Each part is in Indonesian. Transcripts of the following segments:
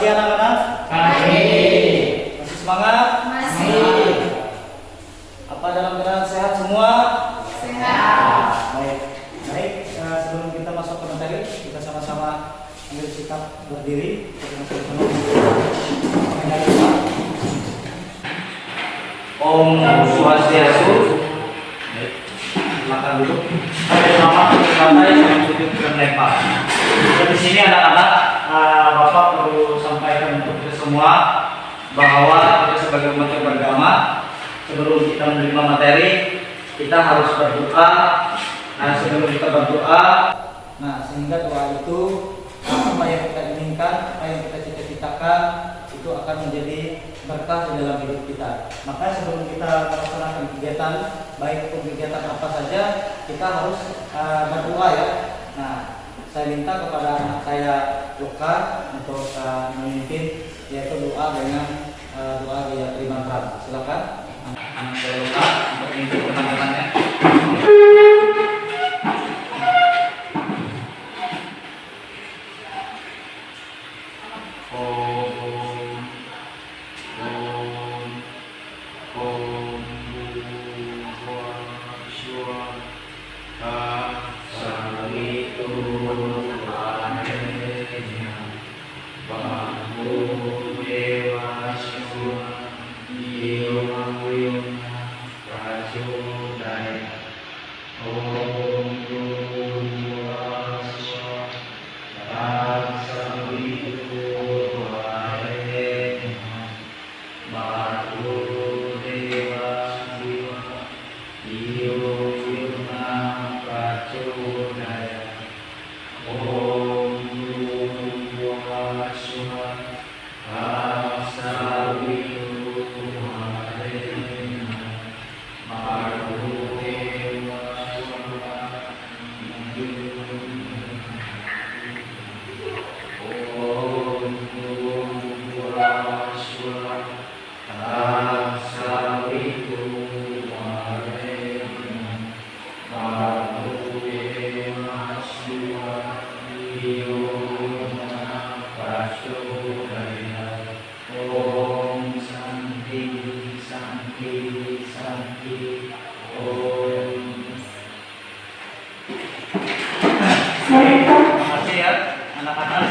pagi anak-anak? Pagi. Masih semangat? Masih. Apa dalam keadaan sehat semua? Sehat. Baik. Baik, sebelum kita masuk ke materi, kita sama-sama ambil sikap berdiri. Kita sama-sama menghindari doa. Om Swastiastu. Silakan duduk. Selamat bersantai dengan sudut berlempar. Di sini anak-anak, Bapak perlu sampaikan untuk kita semua bahwa kita sebagai umat yang beragama, sebelum kita menerima materi, kita harus berdoa. Nah, sebelum kita berdoa, Sehingga doa itu apa yang kita inginkan, apa yang kita cita-citakan itu akan menjadi berkah di dalam hidup kita. Maka sebelum kita melaksanakan kegiatan, baik itu kegiatan apa saja, kita harus berdoa ya. Nah, saya minta kepada anak saya Luka untuk memimpin, yaitu doa dengan doa Gayatri Mantra. Silakan. anak saya Luka untuk memimpin teman-temannya. Terima kasih ya anak-anak.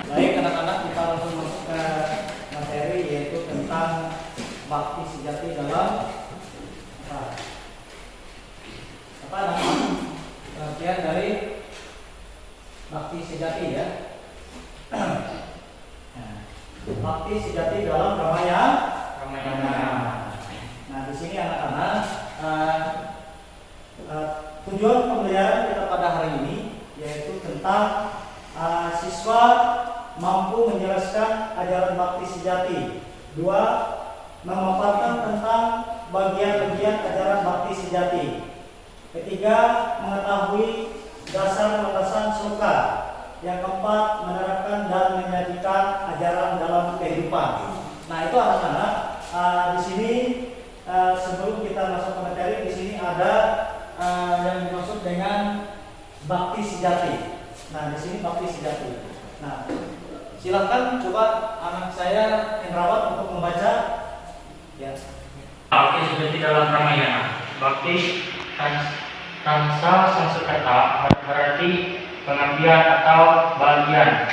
Baik anak-anak, kita langsung masuk ke materi, yaitu tentang bakti sejati dalam apa namanya, pengertian dari bakti sejati ya. Bakti sejati dalam Ramayana. Nah, di sini anak-anak, tujuan pembelajaran kita pada hari ini yaitu tentang siswa mampu menjelaskan ajaran bakti sejati. 2. Memaparkan tentang bagian-bagian ajaran bakti sejati. 3. Mengetahui dasar landasan sloka. Yang 4. Menerapkan dan menyajikan ajaran dalam kehidupan. Nah, itu anak-anak. Di sini sebelum kita masuk ke materi, di sini ada yang dimaksud dengan bakti sejati. Nah, di sini bakti sejati. Nah, silakan coba anak saya Hendrawan untuk membaca. Ya. Bakti sejati dalam Ramayana. Bakti Tansa Sanskerta berarti pengabdian atau bagian.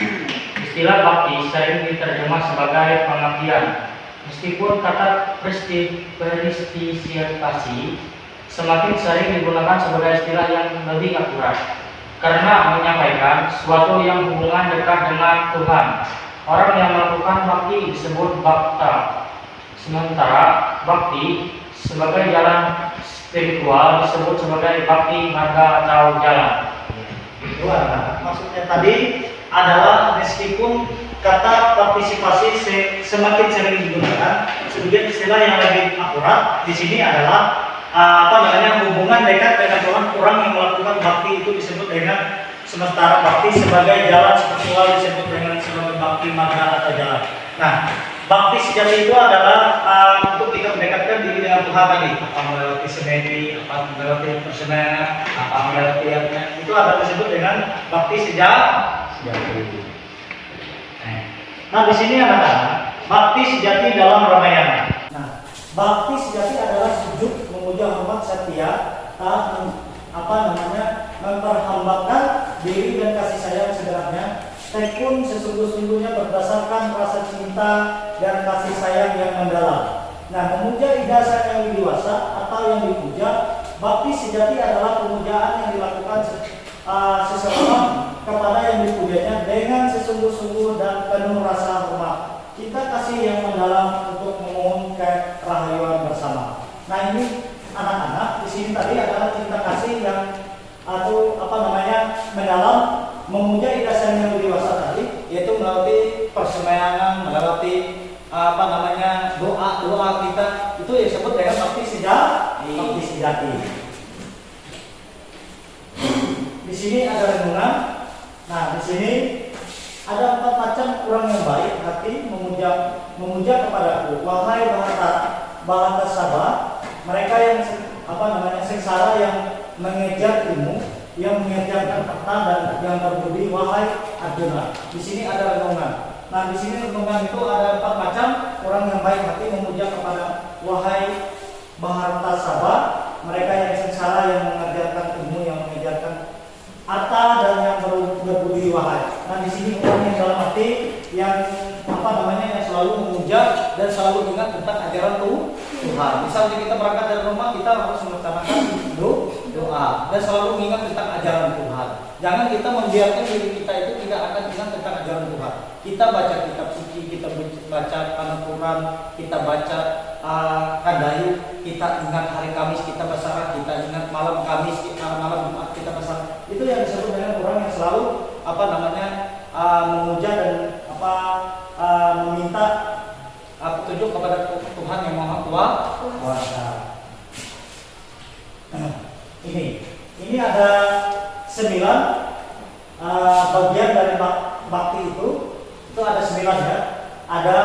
Istilah bakti sering diterjemah sebagai pengabdian. Meskipun kata prestisiasi semakin sering digunakan sebagai istilah yang lebih akurat karena menyampaikan sesuatu yang hubungan dekat dengan Tuhan. Orang yang melakukan bakti disebut bakta. Sementara bakti sebagai jalan spiritual disebut sebagai bakti marga atau jalan. Itu maksudnya tadi adalah meskipun kata partisipasi semakin sering digunakan, sebagian istilah yang lebih akurat di sini adalah hubungan dekat dengan Tuhan. Orang yang melakukan bakti itu disebut dengan, sementara bakti sebagai jalan spiritual disebut dengan sebagai bakti marga atau jalan. Nah, bakti sejati itu adalah untuk kita mendekatkan diri dengan Tuhan tadi. Apa melewati semedi, apa melewati persemayanan, apa melewati itu ada disebut dengan bakti sejati. Nah, di sini anak-anak, bakti sejati dalam Ramayana. Nah, bakti sejati adalah sujud, memuja, hormat, setia, taat, memperhambakan diri dan kasih sayang sebenarnya, tekun sesungguh-sungguhnya berdasarkan rasa cinta dan kasih sayang yang mendalam. Nah, memuja idasan yang dewasa atau yang dipuja. Bakti sejati adalah pemujaan yang dilakukan seseorang kepada yang dipujanya dengan sesungguh-sungguh dan penuh rasa hormat. Kita kasih yang mendalam untuk memohon kerahayuan bersama. Nah, ini anak-anak di sini tadi adalah cinta kasih yang mendalam, memuja idasan yang dewasa tadi, yaitu melalui persemayangan, melalui doa kita, itu yang disebut dengan bakti sejati. Di sini ada renungan. Nah, di sini ada 4 macam orang yang baik hati memuja kepadaku. Wahai bahata Sabah, mereka yang sengsara yang mengejar ilmu, yang mengerjakan harta dan yang berbudi. Wahai Arjuna. Di sini ada renungan. Nah, di sini renungan itu ada 4 macam orang yang baik hati memuja kepada wahai bahata Sabah, mereka yang sengsara yang mengerjakan ilmu, yang mengejarkan harta dan yang berbudi. Wahai. Nah, di sini orang yang dalam hati yang yang selalu memuja dan selalu ingat tentang ajaran Tuhan. Misalnya kita berangkat dari rumah, kita harus melaksanakan doa dan selalu ingat tentang ajaran Tuhan. Jangan kita membiarkan diri kita itu tidak akan ingat tentang ajaran Tuhan. Kita baca kitab suci, kita baca Al-Quran, kita baca Kadayu, kita ingat hari Kamis kita bersarah, kita ingat malam Kamis, malam Jumat kita bersarah. Itu yang disebut dengan orang yang selalu memuja dan meminta petunjuk kepada Tuhan yang Maha Kuasa. Ini ada 9 bagian dari bakti itu ada 9 ya. Ada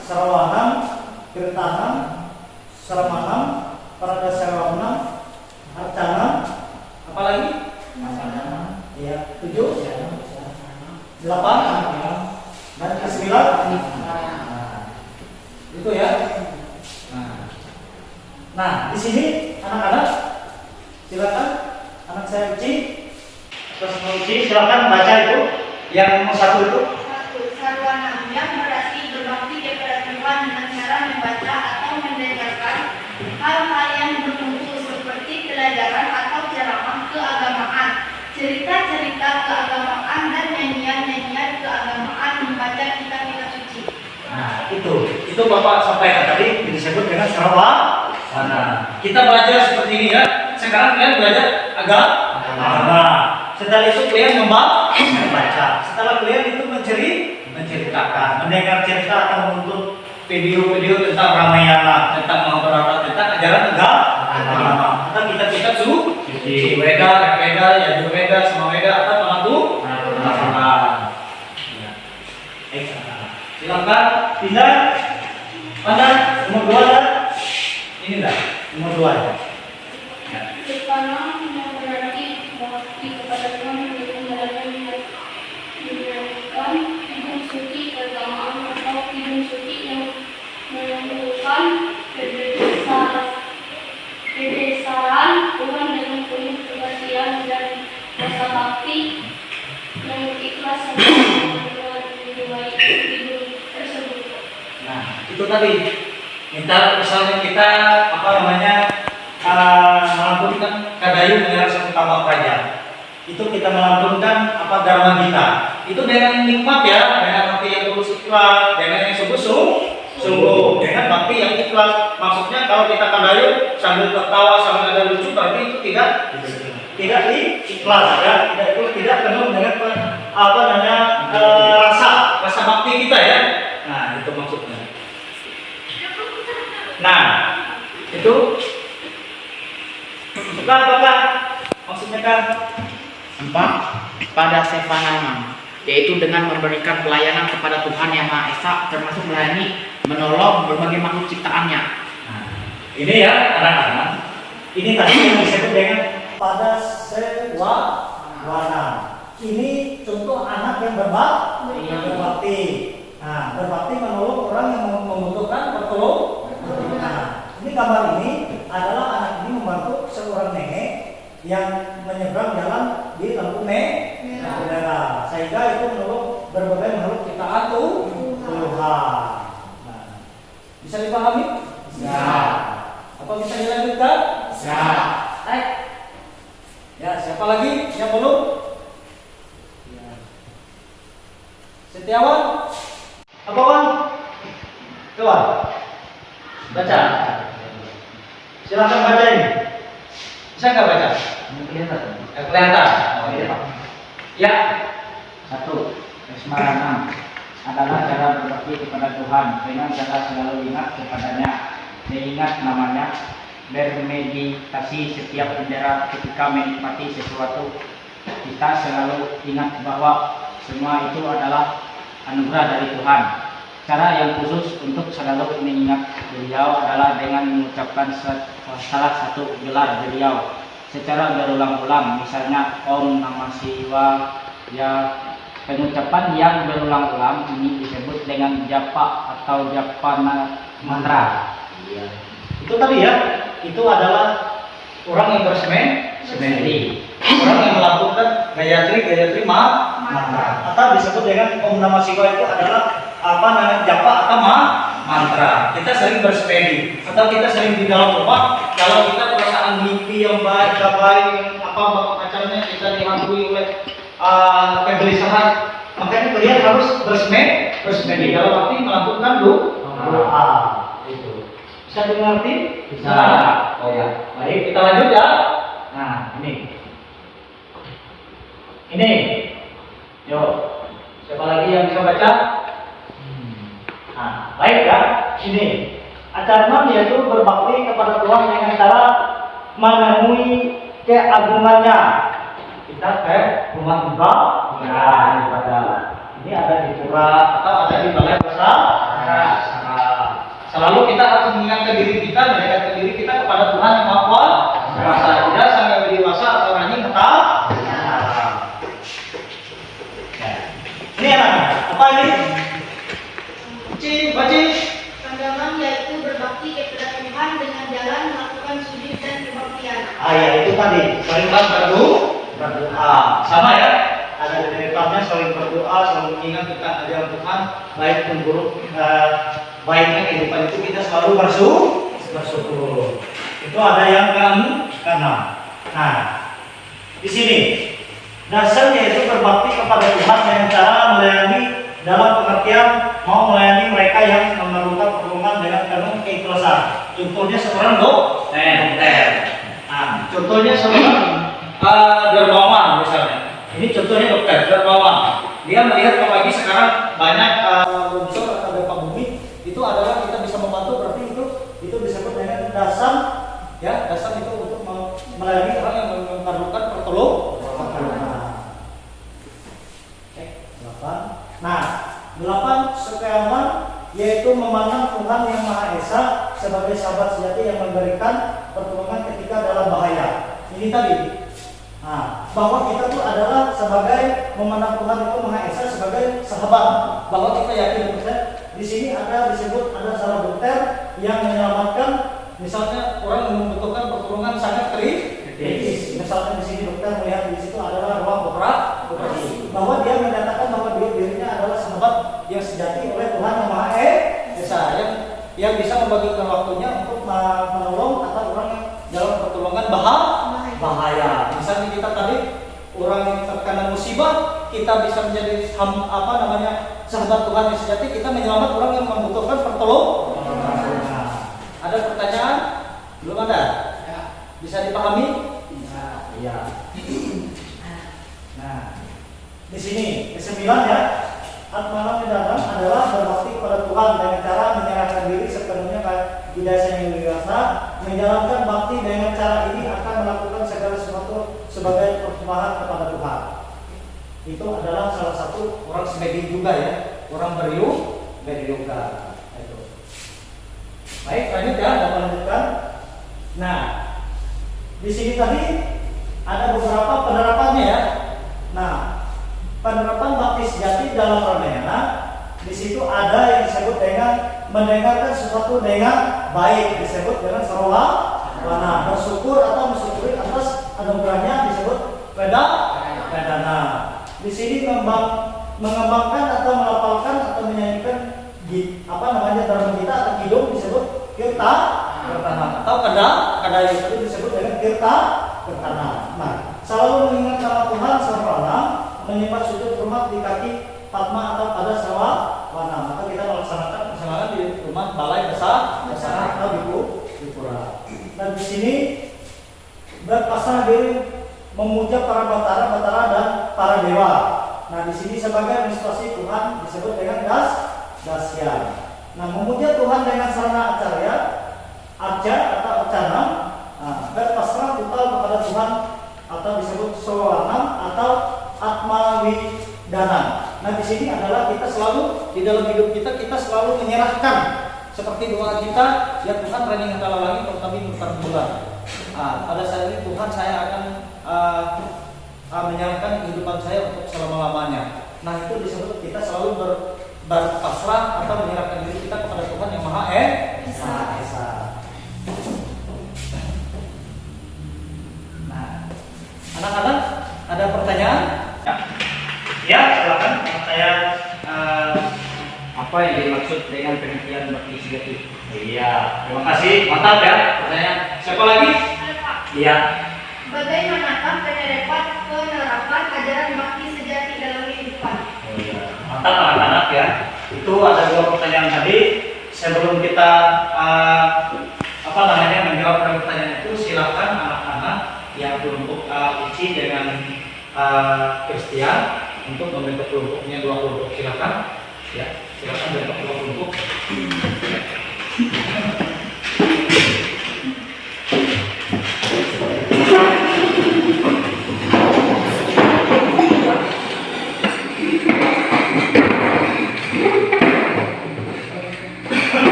Sarawanam, Kirtanam, Saramanam, Parada Sarawanam, Arcanam, apa lagi? Ya, 7, 8, dan ke-9. Itu ya. Nah, di sini anak-anak silakan, anak saya Uci, terus Uci silakan baca itu yang nomor 1 itu. Sarwanam yang berarti berbakti kepada Tuhan dengan cara membaca atau mendengarkan hal-hal yang bermutu seperti pelajaran atau ceramah keagamaan, cerita-cerita keagamaan dan nyanyian-nyanyian keagamaan, membaca kitab-kitab suci. Nah, itu Bapak sampaikan tadi disebut dengan Sarawana. Kita belajar seperti ini ya. Sekarang kalian belajar agama. Setelah itu kalian membaca. Setelah kalian itu menceritakan, mendengar cerita atau menonton video-video tentang Ramayana, tentang Mahabharata, tentang ajaran agama, tentang kitab-kitab suci, Weda, Yajurveda, Samaveda atau Panatu. Silakan pindah. Mana nomor 2 ada? Ini enggak? Nomor 2 ya. Pertama, yang berarti bakti kepada Tuhan yaitu menjalankan hidung suci keagamaan atau hidung suci yang menunjukkan kebesaran Tuhan dengan penuh kebersihan dan rasa bakti yang ikhlas menjiwai hidung tersebut. Nah, itu tadi. Misalnya kita melantunkan Kadayu dengan satu tambah kerajaan. Itu kita melantunkan dharma kita. Itu dengan nikmat ya, dengan hati yang tulus ikhlas, dengan yang sungguh, dengan bakti yang ikhlas. Maksudnya kalau kita Kadayu sambil tertawa, sambil ada lucu, berarti itu tidak ikhlas ya, tidak penuh dengan rasa bakti kita ya. Nah, itu maksudnya. Nah, itu apakah maksudnya kan? 4. Pada Sevananam, yaitu dengan memberikan pelayanan kepada Tuhan Yang Maha Esa, termasuk melayani, menolong berbagai makhluk ciptaannya. Nah, ini ya anak-anak. Ini tadi yang disebut dengan pada Sewana. Ini contoh anak yang berbakti. Nah, berbakti menolong orang yang membutuhkan pertolongan. Nah, ini gambar ini adalah anak ini membantu seorang nenek yang menyeberang jalan di lampu merah, sehingga itu menolong berbagai makhluk ciptaan Tuhan. Nah, bisa dipahami? Bisa. Apa bisa dilanjutkan? Bisa. Ya, siapa lagi yang belum? Setiawan? Apa Wan? Kawan? Baca. Silakan baca ini. Bisa nggak baca? Kelihatan. Kelihatan. Oh iya. Ya. 1. Kesmaranan adalah cara berbakti kepada Tuhan dengan cara selalu ingat kepadanya, mengingat namanya, bermeditasi setiap bendera ketika menikmati sesuatu. Kita selalu ingat bahwa semua itu adalah anugerah dari Tuhan. Cara yang khusus untuk selalu mengingat beliau adalah dengan mengucapkan salah satu gelar beliau secara berulang-ulang, misalnya Om Namah Shivaya. Pengucapan yang berulang-ulang ini disebut dengan japa atau japana mantra. Iya. Itu tadi ya, itu adalah orang yang bersemedi, orang yang melakukan gayatri mantra, atau disebut dengan Om Namah Shivaya. Itu adalah apa namanya, japa atau mantra. Kita sering bersemedi atau kita sering di dalam rumah, kalau kita perasaan mimpi yang baik, yang apa macamnya kita dihantui oleh kegelisahan, makanya kalian harus bersemedi dalam arti melakukan doa. Itu bisa dimengerti? Bisa. Oh ya, baik, kita lanjut ya. Nah, ini, yuk, siapa lagi yang bisa baca? Nah, baik ya. Ini acarman yaitu berbakti kepada Tuhan dengan cara menemui keagungannya. Kita ke rumah ibadah. Ini ada di pura atau ada di balai besar. Selalu kita harus mengingatkan diri kita, mendekatkan diri kita kepada Tuhan yang Maha Kuasa. Tidak sampai dewasa atau ranjing tetap. Ini anak, apa ini? Baca. Pandangan yaitu berbakti kepada Tuhan dengan jalan melakukan sujud dan kebaktian. Ya itu tadi, saling berdoa. Sama ya? Ada di depannya saling berdoa, selalu mengingat kita ajaran Tuhan, baik pun buruk, baiknya kehidupan itu kita selalu bersyukur. Itu ada yang keenam. Nah, di sini dasar yaitu berbakti kepada Tuhan dengan cara melayani dalam pengertian mau melayani mereka yang memerlukan pertolongan dengan penuh keikhlasan. Contohnya seorang dokter. Nah, contohnya seorang dermawan misalnya. Ini contohnya dokter dermawan. Dia melihat apalagi sekarang banyak longsor atau gempa bumi, itu adalah kita bisa membantu, berarti itu disebut dengan dasar. Ya, dasar itu untuk melayani orang yang memerlukan pertolongan. Oke, 8. Nah, 8 sekiaman yaitu memandang Tuhan yang Maha Esa sebagai sahabat sejati yang memberikan pertolongan ketika dalam bahaya. Ini tadi. Nah, bahwa kita itu adalah sebagai memandang Tuhan itu Maha Esa sebagai sahabat. Bahwa kita yakin di sini ada disebut ada salah dokter yang menyelamatkan, misalnya orang yang membutuhkan pertolongan sangat kritis. Misalnya di sini dokter melihat di situ adalah ruang operasi, bahwa dia menyatakan bahwa dirinya adalah sahabat yang sejati oleh Tuhan yang Maha Esa, yang bisa membagikan waktunya untuk menolong atau orang yang dalam pertolongan bahaya. Misalnya kita tadi orang yang terkena musibah, kita bisa menjadi sahabat Tuhan yang sejati, kita menyelamat orang yang membutuhkan pertolongan. Ada pertanyaan? Belum ada? Ya. Bisa dipahami? Iya. Nah, di sini ke-9 ya. Atmalam di dalam adalah berbakti kepada Tuhan dengan cara menyerahkan diri sepenuhnya ke dasar yang biasa. Menjalankan bakti dengan cara ini akan melakukan segala sesuatu sebagai persembahan kepada Tuhan. Itu adalah salah satu orang semedi juga ya, orang beryoga. Itu. Baik, lanjut ya, kita lanjutkan. Nah, di sini tadi ada beberapa penerapannya ya. Nah, penerapan bakti sejati dalam Ramayana di sini situ ada yang disebut dengan mendengarkan sesuatu dengan baik, disebut dengan sarwana. Bersyukur atau mensyukuri atas anugerahnya disebut vedana. Di sini mengembangkan atau melafalkan atau menyanyikan dharma kita atau kidung disebut kirtana atau kada itu disebut dengan kirtana. Nah, selalu mengingat nama Tuhan sarwana, menyembah sujud hormat di kaki Padma atau pada sarwana. Maka kita melaksanakan di rumah balai besar atau di pura. Dan di sini berpasrah diri memuja para batara dan para dewa. Nah, di sini sebagai administrasi Tuhan disebut dengan dasya. Nah, memuja Tuhan dengan sarana arca atau arcana, berpasrah total kepada Tuhan atau disebut sowanam atau atmawidana. Nah, di sini adalah kita selalu di dalam hidup kita selalu menyerahkan seperti doa kita, ya Tuhan rening engkau langit kami berkat bulan. Pada saat ini Tuhan saya akan menyerahkan kehidupan saya untuk selama-lamanya. Nah, itu disebut kita selalu berpasrah atau menyerahkan diri kita kepada Tuhan yang Maha Esa. Nah, anak-anak ada pertanyaan? Ya, silakan. Saya apa yang dimaksud dengan pengertian bakti sejati? Iya, terima kasih. Mantap ya pertanyaan. Siapa lagi? Ada, Pak. Iya. Bagaimanakah penerapan ajaran bakti sejati dalam kehidupan? Oh, iya. Mantap anak-anak ya. Itu ada dua pertanyaan tadi. Sebelum kita menjawab pertanyaan itu, silakan anak-anak yang kelompok uci dengan Christian untuk membentuk kelompoknya dua kelompok. Silakan. Ya, silakan bentuk dua kelompok.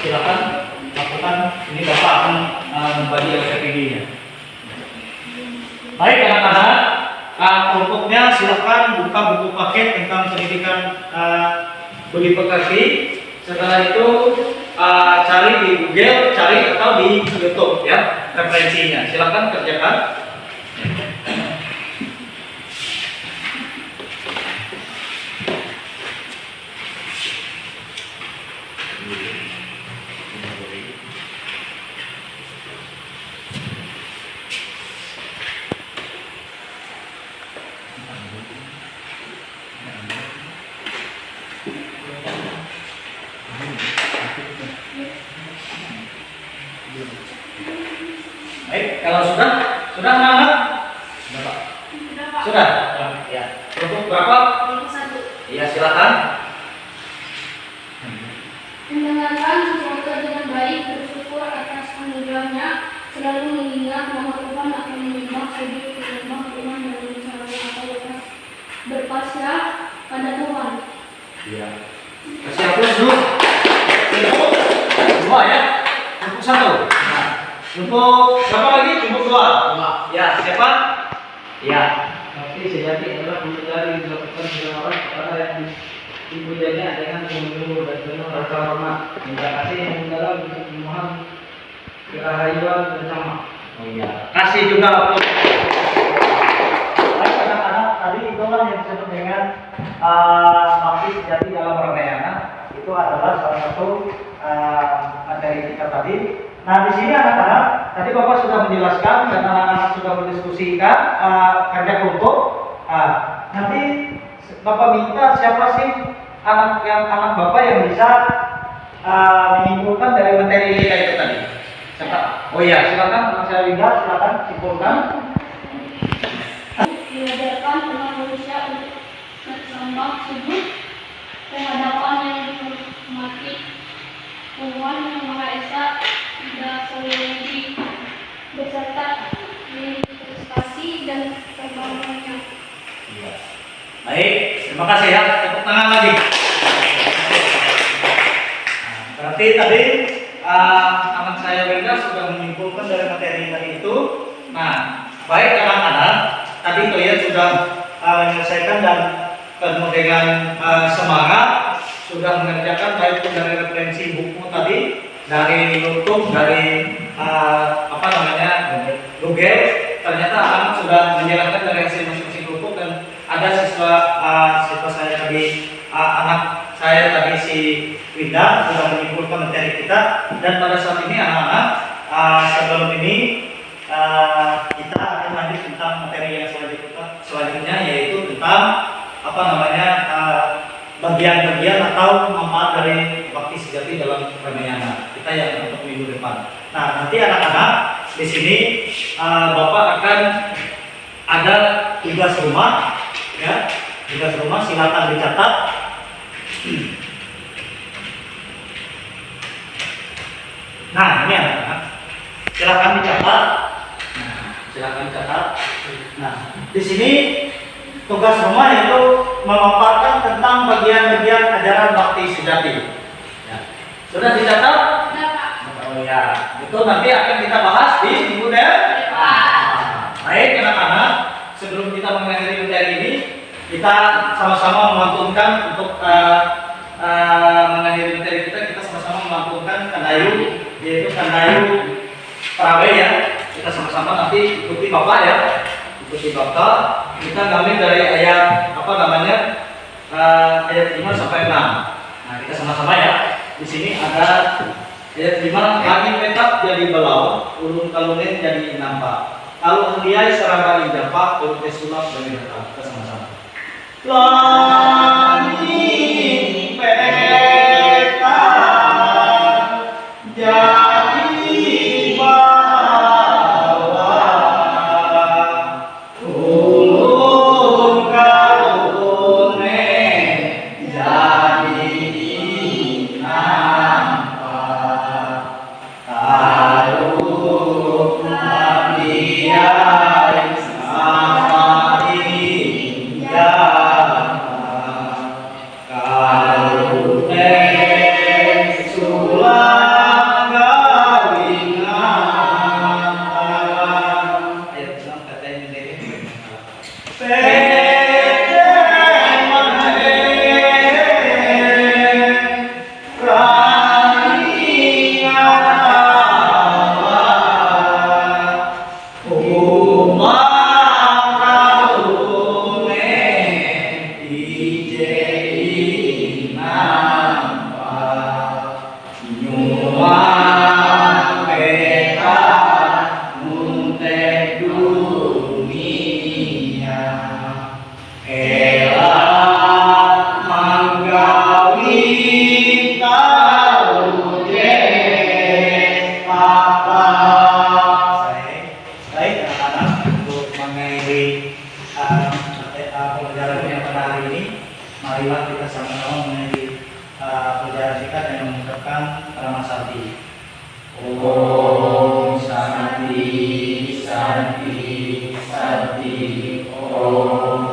Silakan lakukan. Ini Bapak akan membagi LPPD-nya. Baik anak-anak, kelompoknya silakan buka buku paket tentang pendidikan budi pekerti. Setelah itu cari di Google, cari atau di YouTube ya referensinya. Silakan kerjakan. Baik, kalau sudah anak-anak? Sudah, Pak. Sudah, Pak. Sudah? Ya. Untuk berapa? Kelompok 1. Iya, silakan. Mendengarkan sesuatu dengan baik, bersyukur atas anugerahnya, selalu mengingat bahwa Tuhan akan menyembah sujud menyembah Tuhan dan mencari atau berpasrah pada Tuhan. Iya. Kasih hapus dulu. Dua ya. Untuk 1. Nah, untuk siapa lagi? Untuk 2. Ya, siapa? Ya. Bakti sejati adalah mencari melakukan segala orang kepada yang dipujanya dengan sungguh-sungguh dan penuh rasa hormat, minta kasih yang mendalam untuk memohon kerahayuan bersama. Oh iya. Kasih juga hapus. Baik anak-anak, tadi itulah yang disebut dengan bakti sejati dalam Ramayana. Itu adalah salah satu materi kita tadi. Nah, di sini anak-anak, tadi Bapak sudah menjelaskan dan anak-anak sudah mendiskusikan kerja kelompok. Nanti Bapak minta siapa sih anak Bapak yang bisa menyimpulkan dari materi kita itu tadi. Siapa? Oh iya, silakan anak saya Winda, silakan simpulkan. Diajarkan umat manusia untuk bersembah sujud kehadapan yang dihormati Tuhan yang Maha Esa dan Selalu beserta prestasi dan kebanggaannya. Iya. Baik, terima kasih ya. Tepuk tangan lagi. Nah, berarti tadi anak saya Wenda sudah menyimpulkan dari materi tadi itu. Nah, baik anak-anak, tadi kalian sudah menyelesaikan dan penuh dengan semangat, sudah mengerjakan baik itu dari referensi buku tadi, dari YouTube, dari Google. Ternyata anak sudah menjelaskan dari hasil masing-masing kelompok dan ada siswa saya tadi, anak saya tadi si Winda sudah menyimpulkan materi kita. Dan pada saat ini anak-anak, sebelum ini kita akan lanjut tentang materi yang selanjutnya, yaitu tentang bagian-bagian atau manfaat dari bakti sejati dalam Ramayana kita yang untuk minggu depan. Nah, nanti anak-anak di sini Bapak akan ada tugas rumah, ya, tugas rumah silakan dicatat. Nah, ini anak-anak, silakan dicatat. Silakan dicatat. Nah, di sini tugas rumah yaitu memaparkan tentang bagian-bagian ajaran bakti sejati. Ya. Sudah dicatat? Oh ya, itu nanti akan kita bahas di minggu depan. Baik anak-anak, sebelum kita mengakhiri materi ini, kita sama-sama melantunkan untuk mengakhiri materi kita sama-sama melantunkan kandayu, yaitu kandayu Prawe ya. Kita sama-sama nanti ikuti Bapak ya. Ikuti Bapak. Kita ngambil dari ayat ayat 5 sampai 6. Nah, kita sama-sama ya. Di sini ada ayat 5, langit petak jadi belau, ulun kalunen jadi nampak. Kalau hendiai serang kali dapat, kalau sulap dari datang. Kita sama-sama. Langit petak jadi bawah, ulun kalunen jadi nampak. Kalau dia sama indah, kalau sulam gawingan. Ayo senang katanya ini. Pelajaran yang pada hari ini, marilah kita sama-sama mengakhiri pelajaran kita dengan mengucapkan Nama Sakti. Om Santi, Santi, Santi, Om